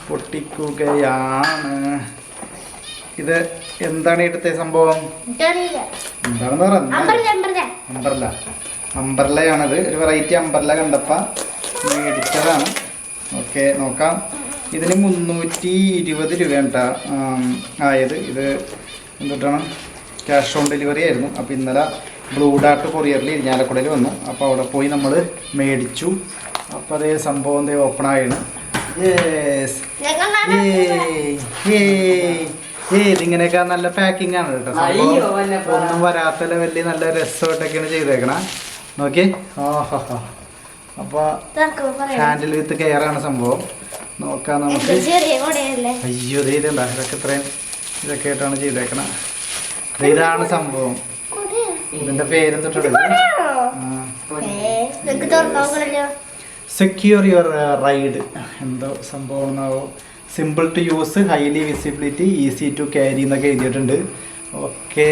പൊട്ടിക്കുകയാണ്. ഇത് എന്താണ് എടുത്ത സംഭവം? എന്താണെന്ന് പറഞ്ഞ അംബ്രല്ലയാണത്. ഒരു വെറൈറ്റി അംബ്രല്ല കണ്ടപ്പോൾ മേടിച്ചതാണ്. ഓക്കെ, നോക്കാം. ഇതിന് 320 രൂപയാണ് കേട്ടോ ആയത്. ഇത് എന്തിട്ടാണ് ക്യാഷ് ഓൺ ഡെലിവറി ആയിരുന്നു. അപ്പോൾ ഇന്നലെ ബ്ലൂ ഡാർട്ട് കൊറിയറിൽ ഇരിഞ്ഞാലക്കുടയിൽ വന്നു. അപ്പോൾ അവിടെ പോയി നമ്മൾ മേടിച്ചു. അപ്പോൾ അതേ സംഭവം ഓപ്പൺ ആയിരുന്നു. ഇതിങ്ങനെയൊക്കെ നല്ല പാക്കിംഗ് ആണ് കേട്ടോ. ഒന്നും വരാത്ത ലെവലിൽ നല്ല രസമായിട്ടൊക്കെയാണ് ചെയ്തേക്കണ. നോക്കി. ഓഹോ, അപ്പോൾ ഹാൻഡിൽ വിത്ത് കെയർ ആണ് സംഭവം. നോക്കാം നമുക്ക്. അയ്യോ ഇതെന്താ ഇതൊക്കെ ആയിട്ടാണ് ചെയ്തേക്കണ. ഇതാണ് സംഭവം. ഇതിന്റെ പേരെന്തിട്ടുണ്ട്? സെക്യൂർ യുവർ റൈഡ് എന്തോ സംഭവം എന്നാവോ. Simple to use, highly visibility, easy to carry എന്നൊക്കെ എഴുതിയിട്ടുണ്ട്. ഓക്കെ,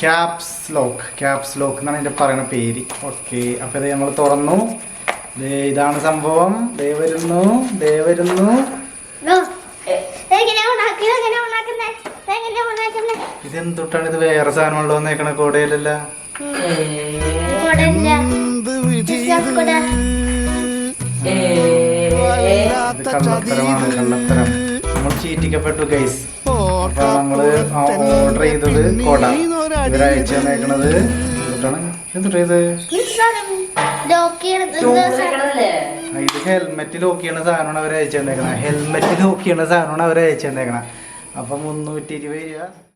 ക്യാപ്സ് ലോക്ക് എന്നാണ് ഇതിൻ്റെ പറയുന്ന പേര്. ഓക്കെ, അപ്പോൾ ഇത് നമ്മൾ തുറന്നു. ഇതാണ് സംഭവം. ദേ വരുന്നു. ഇതെന്തൊട്ടാണ്? ഇത് വേറെ സാധനമുണ്ടോ എന്നേക്കണ കോടയിലല്ല. കള്ളത്തരം. നമ്മൾ ചീറ്റിക്കപ്പെട്ടു ഗൈസ്. അപ്പൊ നമ്മള് ഓർഡർ ചെയ്തത് കൊട. ഇവരയച്ചു തന്നേക്കണത് എന്തുട്ടാ ഇത് ഹെൽമെറ്റ് ലോക്ക് ചെയ്യണ സാധനമാണ് അവർ അയച്ചു തന്നേക്കണ. അപ്പൊ 320 രൂപ.